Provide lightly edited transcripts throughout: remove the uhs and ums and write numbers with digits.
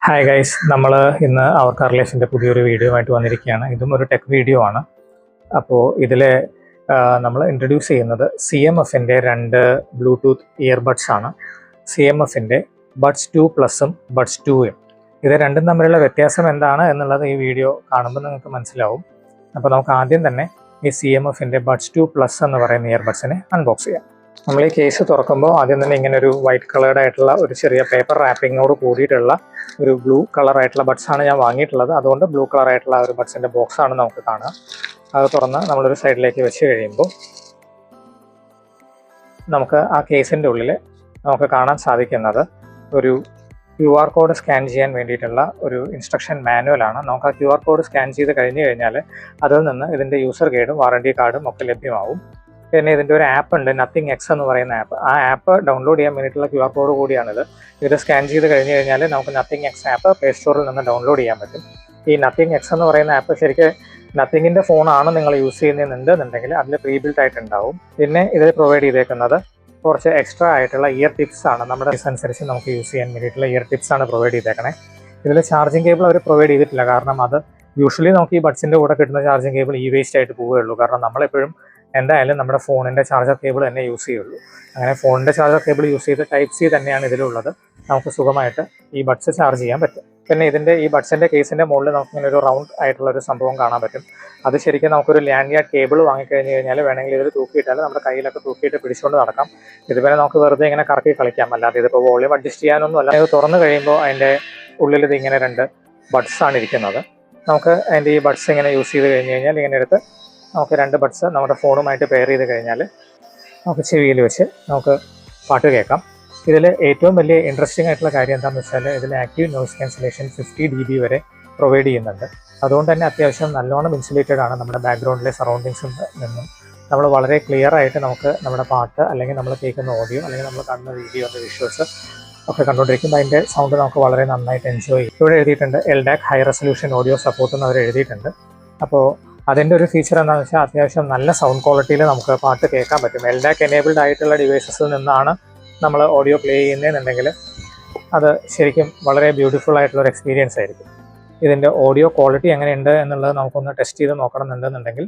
Hi guys, നമ്മൾ ഇന്ന് അവർ കാർലേഷൻ്റെ പുതിയൊരു വീഡിയോ ആയിട്ട് വന്നിരിക്കുകയാണ്. ഇതും ഒരു ടെക് വീഡിയോ ആണ്. അപ്പോൾ ഇതിൽ നമ്മൾ ഇൻട്രൊഡ്യൂസ് ചെയ്യുന്നത് CMFൻ്റെ 2 ബ്ലൂടൂത്ത് ഇയർബഡ്സ് ആണ്. CMFൻ്റെ ബഡ്സ് 2 പ്ലസും ബഡ്സ് 2ഉം. ഇത് രണ്ടും തമ്മിലുള്ള വ്യത്യാസം എന്താണ് എന്നുള്ളത് ഈ വീഡിയോ കാണുമ്പോൾ നിങ്ങൾക്ക് മനസ്സിലാവും. അപ്പോൾ നമുക്ക് ആദ്യം തന്നെ ഈ CMFൻ്റെ ബഡ്സ് 2 പ്ലസ് എന്ന് പറയുന്ന ഇയർബഡ്സിനെ അൺബോക്സ് ചെയ്യാം. നമ്മൾ ഈ കേസ് തുറക്കുമ്പോൾ ആദ്യം തന്നെ ഇങ്ങനെ ഒരു വൈറ്റ് കളേർഡ് ആയിട്ടുള്ള ഒരു ചെറിയ പേപ്പർ റാപ്പിങ്ങോട് കൂടിയിട്ടുള്ള ഒരു ബ്ലൂ കളർ ആയിട്ടുള്ള ബഡ്സാണ് ഞാൻ വാങ്ങിയിട്ടുള്ളത്. അതുകൊണ്ട് ബ്ലൂ കളർ ആയിട്ടുള്ള ഒരു ബഡ്സിൻ്റെ ബോക്സാണ് നമുക്ക് കാണുക. അത് തുറന്ന് നമ്മളൊരു സൈഡിലേക്ക് വെച്ച് കഴിയുമ്പോൾ നമുക്ക് ആ കേസിൻ്റെ ഉള്ളിൽ നമുക്ക് കാണാൻ സാധിക്കുന്നത് ഒരു QR കോഡ് സ്കാൻ ചെയ്യാൻ വേണ്ടിയിട്ടുള്ള ഒരു ഇൻസ്ട്രക്ഷൻ മാനുവലാണ്. നമുക്ക് ആ QR കോഡ് സ്കാൻ ചെയ്ത് കഴിഞ്ഞ് കഴിഞ്ഞാൽ അതിൽ നിന്ന് ഇതിൻ്റെ യൂസർ ഗൈഡും വാറണ്ടി കാർഡും ഒക്കെ ലഭ്യമാവും. പിന്നെ ഇതിൻ്റെ ഒരു ആപ്പ് ഉണ്ട്, നത്തിങ് എക്സ് എന്ന് പറയുന്ന ആപ്പ്. ആ ആപ്പ് ഡൗൺലോഡ് ചെയ്യാൻ വേണ്ടിയിട്ടുള്ള QR കോഡ് കൂടിയാണിത്. ഇത് സ്കാൻ ചെയ്ത് കഴിഞ്ഞ് കഴിഞ്ഞാൽ നമുക്ക് നത്തിങ് എക്സ് ആപ്പ് പ്ലേ സ്റ്റോറിൽ നിന്ന് ഡൗൺലോഡ് ചെയ്യാൻ പറ്റും. ഈ നത്തിങ് എക്സ് എന്ന് പറയുന്ന ആപ്പ് ശരിക്കും നത്തിങ്ങിൻ്റെ ഫോണാണ് നിങ്ങൾ യൂസ് ചെയ്യുന്നുണ്ടെന്നുണ്ടെങ്കിൽ അതിൽ പ്രീ ബിൽറ്റ് ആയിട്ടുണ്ടാവും. പിന്നെ ഇതിൽ പ്രൊവൈഡ് ചെയ്തേക്കുന്നത് കുറച്ച് എക്സ്ട്രാ ആയിട്ടുള്ള ഇയർ ടിപ്സ് ആണ്. നമ്മുടെ അനുസരിച്ച് നമുക്ക് യൂസ് ചെയ്യാൻ വേണ്ടിയിട്ടുള്ള ഇയർ ടിപ്സ് ആണ് പ്രൊവൈഡ് ചെയ്തേക്കണേ. ഇതിൽ ചാർജിങ് കേബിൾ അവർ പ്രൊവൈഡ് ചെയ്തിട്ടില്ല. കാരണം അത് യൂഷ്വലി നമുക്ക് ഈ ബഡ്സിൻ്റെ കൂടെ കിട്ടുന്ന ചാർജിങ് കേബിൾ വേസ്റ്റ് ആയിട്ട് പോവുകയുള്ളൂ. കാരണം നമ്മളെപ്പോഴും എന്തായാലും നമ്മുടെ ഫോണിൻ്റെ ചാർജർ കേബിൾ തന്നെ യൂസ് ചെയ്യുള്ളൂ. അങ്ങനെ ഫോണിൻ്റെ ചാർജർ കേബിൾ യൂസ് ചെയ്ത് ടൈപ്പ് സി തന്നെയാണ് ഇതിലുള്ളത്. നമുക്ക് സുഖമായിട്ട് ഈ ബഡ്സ് ചാർജ് ചെയ്യാൻ പറ്റും. പിന്നെ ഇതിൻ്റെ ഈ ബഡ്സിൻ്റെ കേസിൻ്റെ മുകളിൽ നമുക്കിങ്ങനെ ഒരു റൗണ്ട് ആയിട്ടുള്ള ഒരു സംഭവം കാണാൻ പറ്റും. അത് ശരിക്കും നമുക്കൊരു ലാൻഡ് കേബിൾ വാങ്ങിക്കഴിഞ്ഞ് കഴിഞ്ഞാൽ വേണമെങ്കിൽ ഇതിൽ തൂക്കിയിട്ടാൽ നമ്മുടെ കയ്യിലൊക്കെ തൂക്കിയിട്ട് പിടിച്ചുകൊണ്ട് നടക്കാം. ഇതുവരെ നമുക്ക് വെറുതെ ഇങ്ങനെ കറക്കി കളിക്കാം. അല്ലാതെ ഇതിപ്പോൾ വോളിയം അഡ്ജസ്റ്റ് ചെയ്യാനൊന്നും അല്ല. ഇത് തുറന്നു കഴിയുമ്പോൾ അതിൻ്റെ ഉള്ളിൽ ഇത് ഇങ്ങനെ 2 ബഡ്സാണ് ഇരിക്കുന്നത്. നമുക്ക് അതിൻ്റെ ഈ ബഡ്സ് ഇങ്ങനെ യൂസ് ചെയ്ത് കഴിഞ്ഞ് കഴിഞ്ഞാൽ ഇങ്ങനെ എടുത്ത് നമുക്ക് 2 ബഡ്സ് നമ്മുടെ ഫോണുമായിട്ട് പെയർ ചെയ്ത് കഴിഞ്ഞാൽ നമുക്ക് ചെവിയിൽ വെച്ച് നമുക്ക് പാട്ട് കേൾക്കാം. ഇതിൽ ഏറ്റവും വലിയ ഇൻട്രസ്റ്റിംഗ് ആയിട്ടുള്ള കാര്യം എന്താണെന്ന് വെച്ചാൽ ഇതിൽ ആക്റ്റീവ് നോയ്സ് ക്യാൻസലേഷൻ 50 dB വരെ പ്രൊവൈഡ് ചെയ്യുന്നുണ്ട്. അതുകൊണ്ട് തന്നെ അത്യാവശ്യം നല്ലോണം ഇൻസുലേറ്റഡ് ആണ് നമ്മുടെ ബാക്ക്ഗ്രൗണ്ടിലെ സറൗണ്ടിങ്സിൽ നിന്നും. നമ്മൾ വളരെ ക്ലിയർ ആയിട്ട് നമുക്ക് നമ്മുടെ പാട്ട് അല്ലെങ്കിൽ നമ്മൾ കേൾക്കുന്ന ഓഡിയോ അല്ലെങ്കിൽ നമ്മൾ കാണുന്ന വീഡിയോ വിഷ്വൽസ് ഒക്കെ കണ്ടുകൊണ്ടിരിക്കുമ്പോൾ അതിൻ്റെ സൗണ്ട് നമുക്ക് വളരെ നന്നായിട്ട് എൻജോയ് ചെയ്യും. ഇവിടെ എഴുതിയിട്ടുണ്ട് LDAC high resolution audio support എന്ന് അവർ എഴുതിയിട്ടുണ്ട്. അപ്പോൾ അതിൻ്റെ ഒരു ഫീച്ചർ എന്താണെന്ന് വെച്ചാൽ അത്യാവശ്യം നല്ല സൗണ്ട് ക്വാളിറ്റിയിൽ നമുക്ക് പാട്ട് കേൾക്കാൻ പറ്റും. LDAC എനേബിൾഡ് ആയിട്ടുള്ള ഡിവൈസസിൽ നിന്നാണ് നമ്മൾ ഓഡിയോ പ്ലേ ചെയ്യുന്നതെന്നുണ്ടെങ്കിൽ അത് ശരിക്കും വളരെ ബ്യൂട്ടിഫുൾ ആയിട്ടുള്ളൊരു എക്സ്പീരിയൻസ് ആയിരിക്കും. ഇതിൻ്റെ ഓഡിയോ ക്വാളിറ്റി എങ്ങനെയുണ്ട് എന്നുള്ളത് നമുക്കൊന്ന് ടെസ്റ്റ് ചെയ്ത് നോക്കണമെന്നുണ്ടെന്നുണ്ടെങ്കിൽ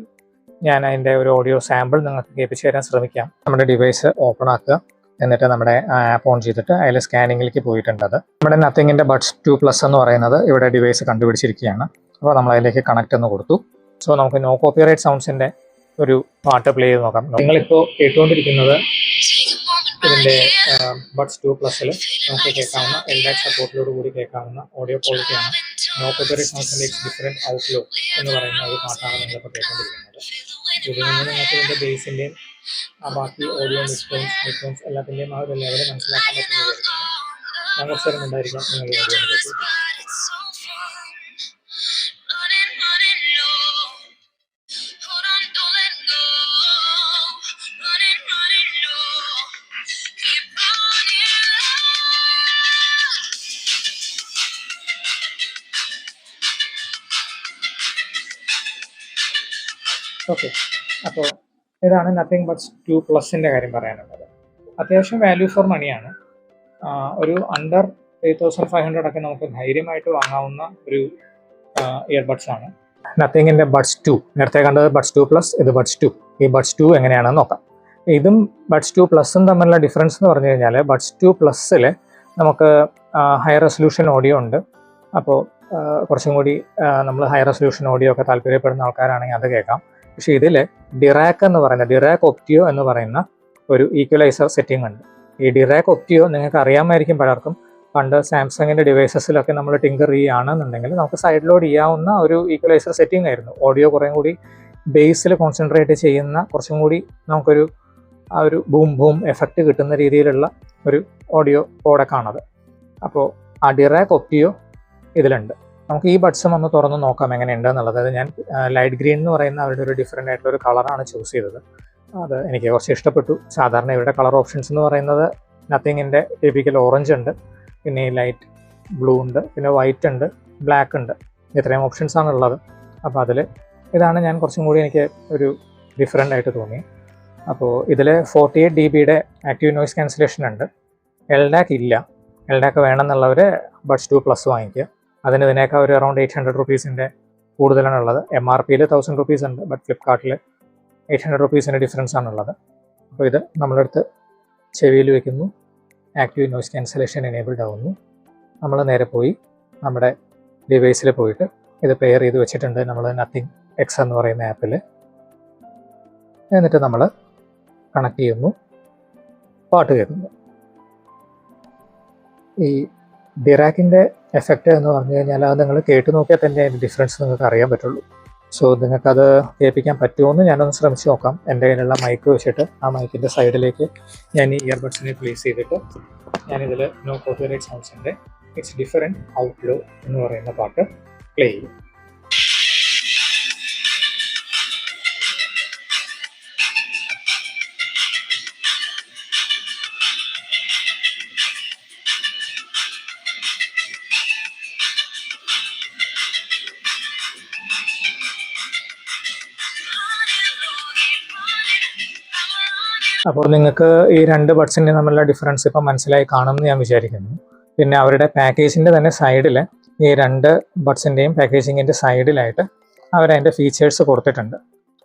ഞാൻ അതിൻ്റെ ഒരു ഓഡിയോ സാമ്പിൾ നിങ്ങൾക്ക് കേൾപ്പിച്ച് തരാൻ ശ്രമിക്കാം. നമ്മുടെ ഡിവൈസ് ഓപ്പൺ ആക്കുക, എന്നിട്ട് നമ്മുടെ ആപ്പ് ഓൺ ചെയ്തിട്ട് അതിൽ സ്കാനിങ്ങിലേക്ക് പോയിട്ടുണ്ടത്. നമ്മുടെ നത്തിങ്ങിൻ്റെ ബഡ്സ് 2 പ്ലസ് എന്ന് പറയുന്നത് ഇവിടെ ഡിവൈസ് കണ്ടുപിടിച്ചിരിക്കുകയാണ്. അപ്പോൾ നമ്മൾ അതിലേക്ക് കണക്ട് എന്ന് കൊടുത്തു. സോ നമുക്ക് നോ കോപ്പിറൈറ്റ് സൗണ്ട്സിൻ്റെ ഒരു പാട്ട് പ്ലേ ചെയ്ത് നോക്കാം. നിങ്ങളിപ്പോൾ കേട്ടുകൊണ്ടിരിക്കുന്നത് ഇതിൻ്റെ ബഡ്സ് 2 പ്ലസ്സിൽ നമുക്ക് കേൾക്കാവുന്ന LDAC സപ്പോർട്ടിലോട് കൂടി കേൾക്കാവുന്ന ഓഡിയോ ക്വാളിറ്റിയാണ്. നോ കോപ്പിറൈറ്റ് സൗണ്ട്സിൻ്റെ ഡിഫറെൻറ്റ് ഔട്ട്ലുക്ക് എന്ന് പറയുന്ന ഒരു പാട്ടാണ് നിങ്ങളിപ്പോൾ കേട്ടുകൊണ്ടിരിക്കുന്നത്. ഇതിൽ നിന്ന് നിങ്ങൾക്ക് ഇതിൻ്റെ ബേസിൻ്റെയും ബാക്കി ഓഡിയോ മിഡ് ടോൺസ് എല്ലാത്തിൻ്റെയും ആ ഒരു ലെവൽ മനസ്സിലാക്കാൻ പറ്റുന്നത് ഞാൻ കുറച്ച് നേരം ഉണ്ടായിരിക്കാം നിങ്ങൾ ഈ ഓഡിയോ കേട്ടു. ഓക്കെ, അപ്പോൾ ഇതാണ് നത്തിങ് ബഡ്സ് 2 പ്ലസിൻ്റെ കാര്യം പറയാനുള്ളത്. അത്യാവശ്യം വാല്യൂ ഫോർ മണിയാണ്. ഒരു അണ്ടർ 3500 ഒക്കെ നമുക്ക് ധൈര്യമായിട്ട് വാങ്ങാവുന്ന ഒരു ഇയർബഡ്സ് ആണ്. നത്തിങ്ങിൻ്റെ ബഡ്സ് 2, നേരത്തെ കണ്ടത് ബഡ്സ് 2 പ്ലസ്, ഇത് ബഡ്സ് 2. ഈ ബഡ്സ് 2 എങ്ങനെയാണെന്ന് നോക്കാം. ഇതും ബഡ്സ് 2 പ്ലസും തമ്മിലുള്ള ഡിഫറൻസ് എന്ന് പറഞ്ഞു കഴിഞ്ഞാൽ ബഡ്സ് 2 പ്ലസ്സിൽ നമുക്ക് ഹൈ റെസൊല്യൂഷൻ ഓഡിയോ ഉണ്ട്. അപ്പോൾ കുറച്ചും കൂടി നമ്മൾ ഹൈ റെസൊല്യൂഷൻ ഓഡിയോ ഒക്കെ താല്പര്യപ്പെടുന്ന ആൾക്കാരാണെങ്കിൽ അത് കേൾക്കാം. പക്ഷേ ഇതിൽ ഡിറാക് ഒപ്റ്റിയോ എന്ന് പറയുന്ന ഒരു ഈക്വലൈസർ സെറ്റിംഗ് ഉണ്ട്. ഈ ഡിറാക് ഒപ്റ്റിയോ നിങ്ങൾക്ക് അറിയാമായിരിക്കും പലർക്കും. പണ്ട് സാംസങ്ങിൻ്റെ ഡിവൈസസിലൊക്കെ നമ്മൾ ടിങ്കർ ചെയ്യുകയാണെന്നുണ്ടെങ്കിൽ നമുക്ക് സൈഡ് ലോഡ് ചെയ്യാവുന്ന ഒരു ഈക്വലൈസർ സെറ്റിംഗ് ആയിരുന്നു. ഓഡിയോ കുറേ കൂടി ബേസിൽ കോൺസെൻട്രേറ്റ് ചെയ്യുന്ന കുറച്ചും കൂടി നമുക്കൊരു ആ ഒരു ബൂം എഫക്റ്റ് കിട്ടുന്ന രീതിയിലുള്ള ഒരു ഓഡിയോ കോഡക്കാണത്. അപ്പോൾ ആ ഡിറാക് ഒപ്റ്റിയോ ഇതിലുണ്ട്. നമുക്ക് ഈ ബഡ്സും ഒന്ന് തുറന്ന് നോക്കാം എങ്ങനെയുണ്ട് എന്നുള്ളത്. അത് ഞാൻ ലൈറ്റ് ഗ്രീൻ എന്ന് പറയുന്ന അവരുടെ ഒരു ഡിഫറെൻ്റ് ആയിട്ടുള്ള ഒരു കളറാണ് ചൂസ് ചെയ്തത്. അത് എനിക്ക് കുറച്ച് ഇഷ്ടപ്പെട്ടു. സാധാരണ ഇവരുടെ കളർ ഓപ്ഷൻസ് എന്ന് പറയുന്നത് നത്തിങ്ങിൻ്റെ ടിപ്പിക്കൽ ഓറഞ്ച് ഉണ്ട്, പിന്നെ ലൈറ്റ് ബ്ലൂ ഉണ്ട്, പിന്നെ വൈറ്റ് ഉണ്ട്, ബ്ലാക്ക് ഉണ്ട്. ഇത്രയും ഓപ്ഷൻസാണ് ഉള്ളത്. അപ്പോൾ അതിൽ ഇതാണ് ഞാൻ കുറച്ചും കൂടി എനിക്ക് ഒരു ഡിഫറെൻ്റ് ആയിട്ട് തോന്നി. അപ്പോൾ ഇതിൽ 48 dBയുടെ ആക്റ്റീവ് നോയ്സ് ക്യാൻസലേഷൻ ഉണ്ട്. LDAC ഇല്ല. LDAC വേണമെന്നുള്ളവർ ബഡ്സ് 2 പ്ലസ് വാങ്ങിക്കുക. അതിന് ഇതിനേക്കാൾ ഒരു അറൗണ്ട് 800 റുപ്പീസിൻ്റെ കൂടുതലാണുള്ളത്. MRPയിൽ 1000 റുപ്പീസ് ഉണ്ട്, ബട്ട് ഫ്ലിപ്കാർട്ടിൽ 800 റുപ്പീസിൻ്റെ ഡിഫറൻസ് ആണുള്ളത്. അപ്പോൾ ഇത് നമ്മളെടുത്ത് ചെവിയിൽ വെക്കുന്നു, ആക്റ്റീവ് നോയ്സ് ക്യാൻസലേഷൻ എനേബിൾഡ് ആവുന്നു. നമ്മൾ നേരെ പോയി നമ്മുടെ ഡിവൈസിൽ പോയിട്ട് ഇത് പെയർ ചെയ്ത് വെച്ചിട്ടുണ്ട് നമ്മൾ നത്തിങ് എക്സ് എന്ന് പറയുന്ന ആപ്പിൽ. എന്നിട്ട് നമ്മൾ കണക്ട് ചെയ്യുന്നു, പാട്ട് കേൾക്കുന്നു. ഈ ഡിറാക്കിൻ്റെ എഫക്റ്റ് എന്ന് പറഞ്ഞു കഴിഞ്ഞാൽ അത് നിങ്ങൾ കേട്ട് നോക്കിയാൽ തന്നെ അതിൻ്റെ ഡിഫറൻസ് നിങ്ങൾക്ക് അറിയാൻ പറ്റുള്ളൂ. സോ നിങ്ങൾക്കത് കേൾപ്പിക്കാൻ പറ്റുമോ എന്ന് ഞാനൊന്ന് ശ്രമിച്ച് നോക്കാം. എൻ്റെ കയ്യിലുള്ള മൈക്ക് വെച്ചിട്ട് ആ മൈക്കിൻ്റെ സൈഡിലേക്ക് ഞാൻ ഈ ഇയർബഡ്സിനെ പ്ലേസ് ചെയ്തിട്ട് ഞാനിതിൽ നോ കോപ്പിറൈറ്റ് സൗണ്ട്സിൻ്റെ ഇറ്റ്സ് ഡിഫറെൻറ്റ് ഔട്ട്ലോ എന്ന് പറയുന്ന പാട്ട് പ്ലേ ചെയ്യും. അപ്പോൾ നിങ്ങൾക്ക് ഈ രണ്ട് ബഡ്സിൻ്റെ തമ്മിലുള്ള ഡിഫറൻസ് ഇപ്പം മനസ്സിലായി കാണുമെന്ന് ഞാൻ വിചാരിക്കുന്നു. പിന്നെ അവരുടെ പാക്കേജിൻ്റെ തന്നെ സൈഡിൽ ഈ രണ്ട് ബഡ്സിൻ്റെയും പാക്കേജിങ്ങിൻ്റെ സൈഡിലായിട്ട് അവരതിൻ്റെ ഫീച്ചേഴ്സ് കൊടുത്തിട്ടുണ്ട്.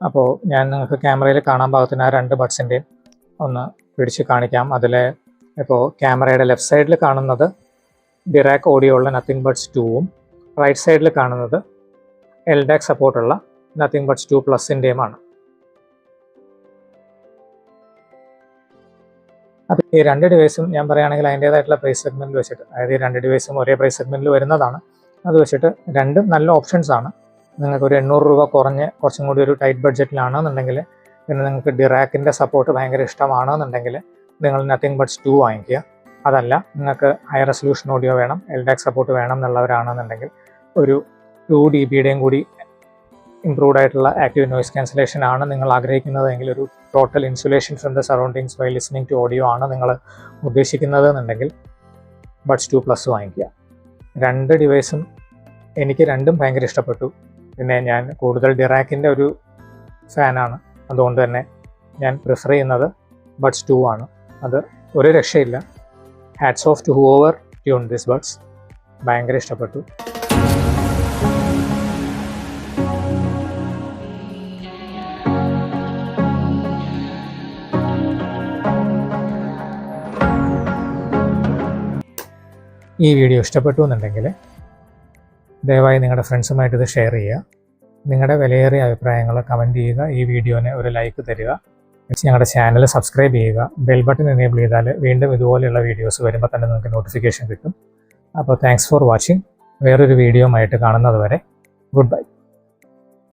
അപ്പോൾ ഞാൻ നിങ്ങൾക്ക് ക്യാമറയിൽ കാണാൻ പാകത്തിന് ആ രണ്ട് ബഡ്സിൻ്റെയും ഒന്ന് പിടിച്ച് കാണിക്കാം. അതിൽ ഇപ്പോൾ ക്യാമറയുടെ ലെഫ്റ്റ് സൈഡിൽ കാണുന്നത് ഡിറാക് ഓഡിയോ ഉള്ള നത്തിങ് ബഡ്സ് 2ഉം റൈറ്റ് സൈഡിൽ കാണുന്നത് LDAC സപ്പോർട്ടുള്ള നത്തിങ് ബഡ്സ് 2 പ്ലസിൻ്റെയുമാണ്. അപ്പോൾ ഈ രണ്ട് ഡിവൈസും ഞാൻ പറയുകയാണെങ്കിൽ അതിൻ്റേതായിട്ടുള്ള പ്രൈസ് സെഗ്മെൻറ്റിൽ വെച്ചിട്ട്, അതായത് ഈ രണ്ട് ഡിവൈസും ഒരേ പ്രൈസ് സെഗ്മെൻറ്റിൽ വരുന്നതാണ്. അത് വെച്ചിട്ട് രണ്ടും നല്ല ഓപ്ഷൻസ് ആണ്. നിങ്ങൾക്ക് ഒരു 800 രൂപ കുറഞ്ഞ് കുറച്ചും കൂടി ഒരു ടൈറ്റ് ബഡ്ജറ്റിലാണെന്നുണ്ടെങ്കിൽ, പിന്നെ നിങ്ങൾക്ക് ഡിറാക്കിൻ്റെ സപ്പോർട്ട് ഭയങ്കര ഇഷ്ടമാണെന്നുണ്ടെങ്കിൽ നിങ്ങൾ നത്തിങ് ബഡ്സ് 2 വാങ്ങിക്കുക. അതല്ല നിങ്ങൾക്ക് ഹൈ റെസൊല്യൂഷൻ ഓഡിയോ വേണം, LDAC സപ്പോർട്ട് വേണം എന്നുള്ളവരാണെന്നുണ്ടെങ്കിൽ ഒരു 2 dBയുടെയും കൂടി ഇംപ്രൂവ്ഡ് ആയിട്ടുള്ള ആക്റ്റീവ് നോയ്സ് ക്യാൻസലേഷൻ ആണ് നിങ്ങൾ ആഗ്രഹിക്കുന്നതെങ്കിൽ, ഒരു total insulation from the surroundings while listening to audio ആണ് നിങ്ങൾ ഉദ്ദേശിക്കുന്നത് എന്നുണ്ടെങ്കിൽ ബഡ്സ് 2 പ്ലസ് വാങ്ങിക്കുക. രണ്ട് ഡിവൈസും എനിക്ക് രണ്ടും ഭയങ്കര ഇഷ്ടപ്പെട്ടു. പിന്നെ ഞാൻ കൂടുതൽ ഡിറാക്കിൻ്റെ ഒരു ഫാനാണ്. അതുകൊണ്ട് തന്നെ ഞാൻ പ്രിഫർ ചെയ്യുന്നത് ബഡ്സ് 2 ആണ്. അത് ഒരു രക്ഷയില്ല. Hats of two Hoover tune this buds. ഭയങ്കര ഇഷ്ടപ്പെട്ടു. ഈ വീഡിയോ ഇഷ്ടപ്പെട്ടു എന്നുണ്ടെങ്കിൽ ദയവായി നിങ്ങളുടെ ഫ്രണ്ട്സുമായിട്ട് ഇത് ഷെയർ ചെയ്യുക. നിങ്ങളുടെ വിലയേറിയ അഭിപ്രായങ്ങൾ കമൻറ്റ് ചെയ്യുക. ഈ വീഡിയോന് ഒരു ലൈക്ക് തരിക. ഞങ്ങളുടെ ചാനൽ സബ്സ്ക്രൈബ് ചെയ്യുക. ബെൽ ബട്ടൺ എനേബിൾ ചെയ്താൽ വീണ്ടും ഇതുപോലെയുള്ള വീഡിയോസ് വരുമ്പോൾ തന്നെ നിങ്ങൾക്ക് നോട്ടിഫിക്കേഷൻ കിട്ടും. അപ്പോൾ താങ്ക്സ് ഫോർ വാച്ചിങ്. വേറൊരു വീഡിയോ ആയിട്ട് കാണുന്നത് വരെ ഗുഡ് ബൈ.